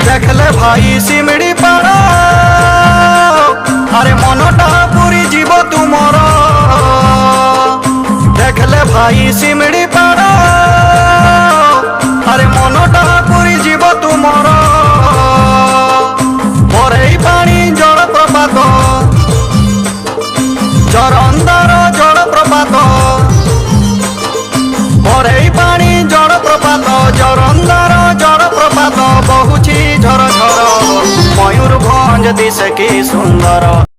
देखले भाई सिमड़ी पाड़ अरे मनटा पूरी जीव तुमर देखले भाई सिमड़ी पाड़ अरे मनटा पूरी जीव तुमर बरई पानी जलप्रपात जरंदार जलप्रपात बरई पानी जलप्रपात जरंदार जलप्रपात बहुची झर झर मयूरभंज दिशे की सुंदर।